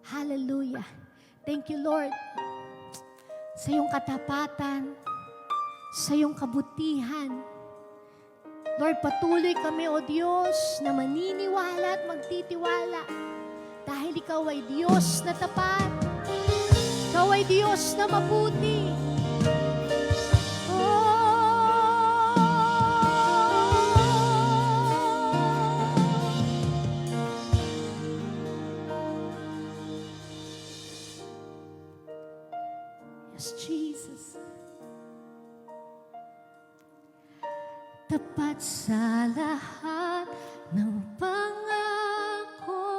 Hallelujah. Thank you, Lord, sa iyong katapatan, sa iyong kabutihan. Lord, patuloy kami, O Diyos, na maniniwala at magtitiwala dahil Ikaw ay Diyos na tapat. Ikaw ay Diyos na mabuti. Yes, Jesus. Tapat sa lahat ng pangako,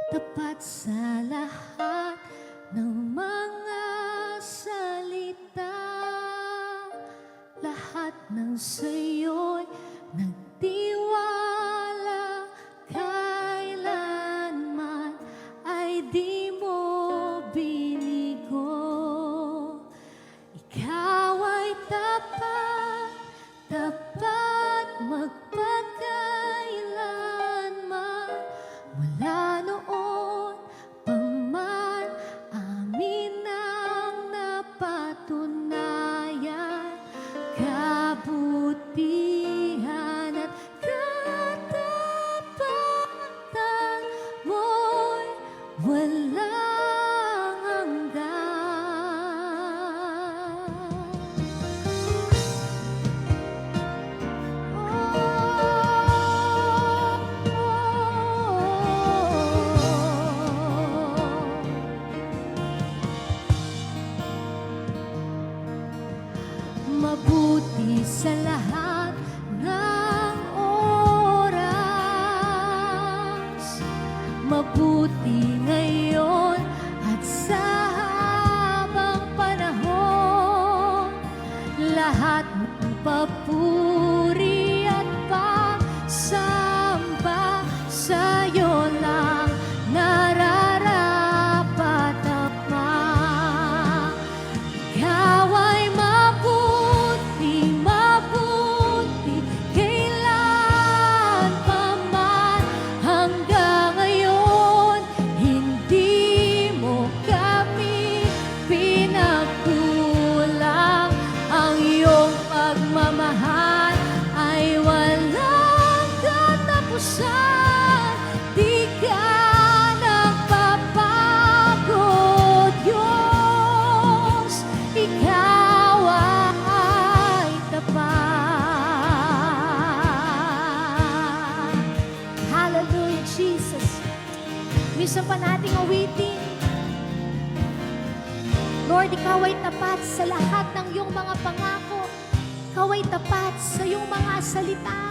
tapat sa lahat ng mga salita, lahat ng sa'yo'y nagtiwala, kailanman ay di mo binigo. Ikaw ay tapat, tapat magpakailanman. Mula noon pa man, amin ang napatunayan. Kabutihan at katapatan mo'y walang hanggan. Mabuti sa lahat ng oras, mabuti ngayon at sa habang panahon, lahat ng papuri at pagsamba sa'yo lang nararapat Ama. Ikaw ay mabuti, mabuti, kailan pa man hanggang ngayon. Hindi mo kami pinagkulang, ang iyong pagmamahal ay walang katapusan. Di ka nagbabago, Diyos, Ikaw ay tapat. Hallelujah, Jesus. Minsan pa nating awitin, Lord, Ikaw ay tapat sa lahat ng iyong mga pangako. Ikaw ay tapat sa iyong mga salita.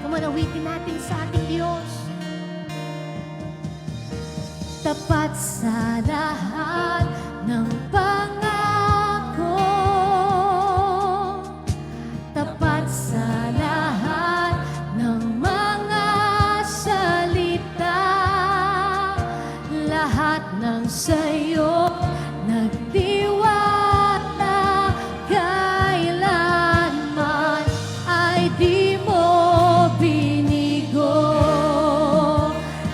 Come on, awitin natin sa ating Diyos. Tapat sa lahat ng pangako, tapat sa lahat ng mga salita, lahat ng sa'yo nagtiwala, kailanman ay di mo binigo.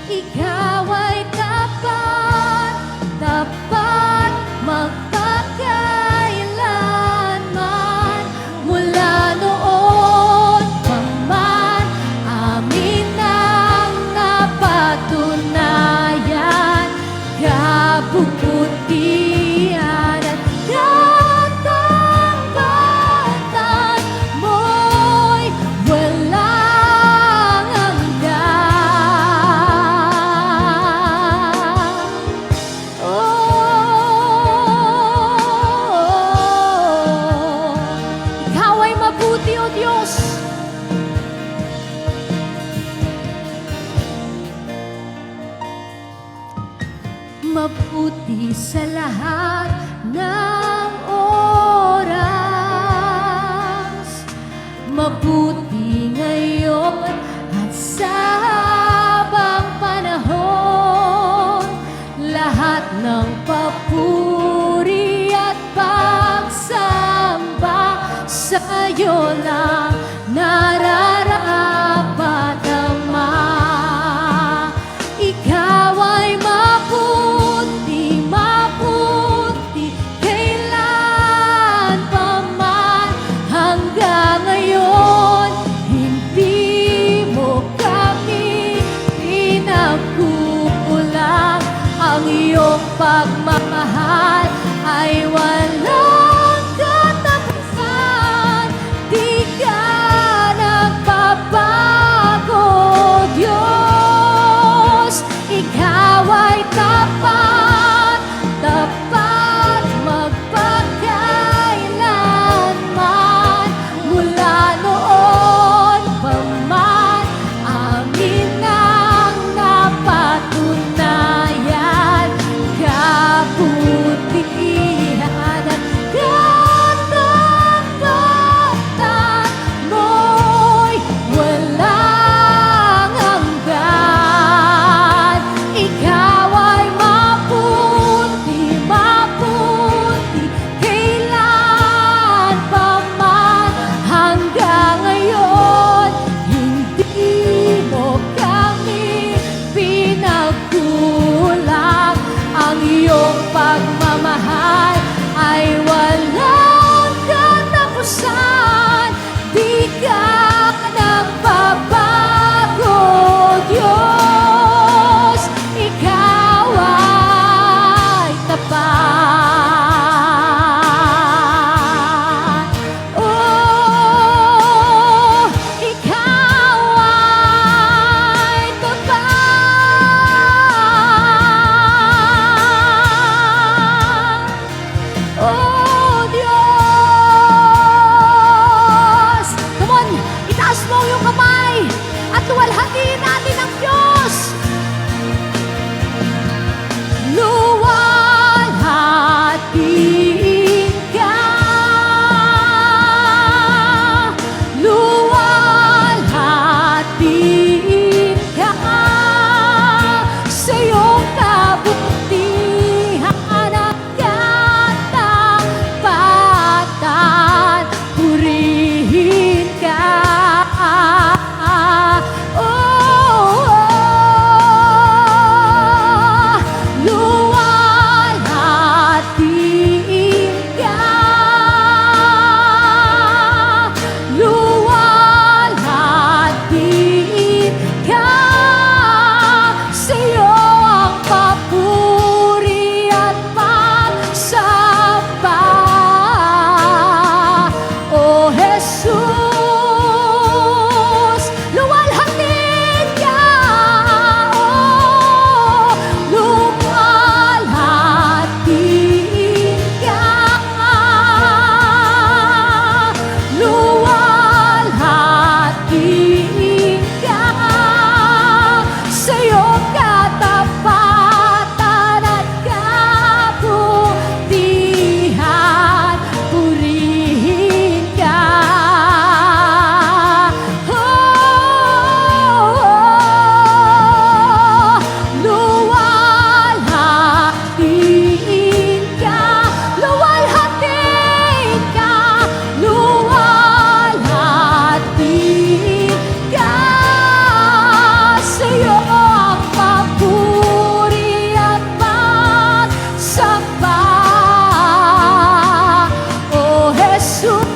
Ikaw ay tapat, tapat magpakailanman. Mula noon pa man, amin ang napatunayan. Kabutihan at katapatan mo'y walang hanggan. Ikaw ay mabuti, O Diyos. Mabuti sa lahat ng oras, mabuti ngayon at sa habang panahon, lahat ng papuri at pagsamba sa'yo lang nararapat naman. Ikaw ay mabuti, mabuti, kailan pa man. Hanggang ngayon, hindi mo kami pinagkukulang. Ang iyong pagmamahal ay walang katapusan. Di ka nagbabago, Diyos. Ikaw ay tapat, tapat magpakailanman. Mula noon pa man, amin ang napatunayan. Kabutihan at katapatan mo'y walang hanggan. Ikaw ay mabuti, mabuti, kailan pa man. Hanggang ngayon, hindi mo kami pinagkulang. Ang iyong pagmamahal ay walang katapusan. Di ka nagbabago, Diyos. Ikaw ay tapat. Oh, ikaw ay tapat. Oh, Diyos! Come on, itaas mo yung kamay at luwalhatiin natin ang Diyos. Luwalhatiin ka. Luwalhatiin ka sa iyong kabutihan at katapatan. Purihin ka. Luwalhatiin ka. Luwalhatiin ka. Sa iyo ang papuri at pagsamba. O Jesus, luwalhatiin ka. Oh, luwalhatiin ka. Luwalhatiin ka. Sa iyong katapatan at kabutihan, purihin ka. Oh, luwalhatiin ka. Luwalhatiin ka. Luwalhatiin ka. Sa iyo ang papuri at pagsamba. O Jesus,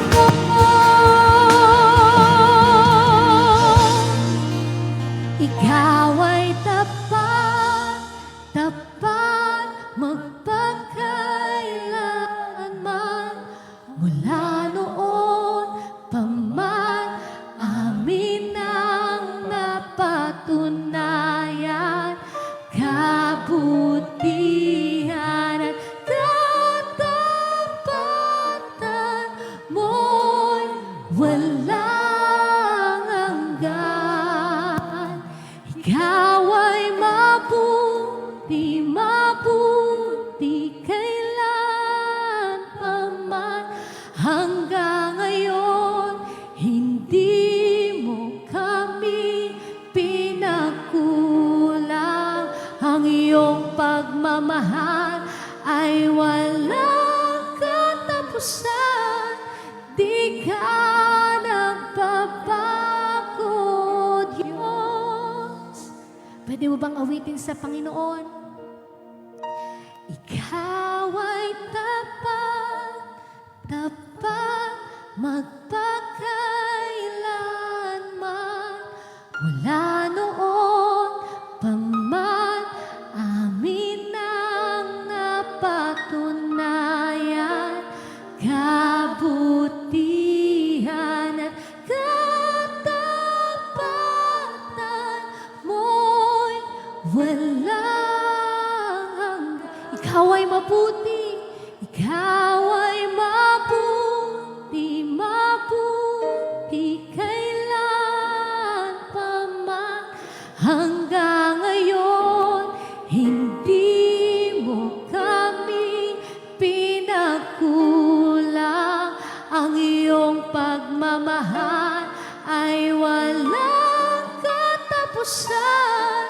ikaw ay tapat, tapat magpakailanman. Mula noon pa man, amin ang napatunayan. Kabutihan at katapatan mo'y walang hanggan. Ikaw ay mabuti, mabuti, kailan pa man. Hanggang ngayon, hindi mo kami pinagkulang. Ang iyong pagmamahal ay walang katapusan. Di ka na awitin sa Panginoon. Ikaw ay tapat, tapat, magpakailanman. Mula noon pa man, amin ang napatunayan. Kabutihan at katapatan mo'y walang hanggan. Ikaw ay mabuti, ikaw ay mabuti, mabuti kailan pa man. Hanggang ngayon, hindi mo kami pinagkulang. Ang iyong pagmamahal ay walang katapusan.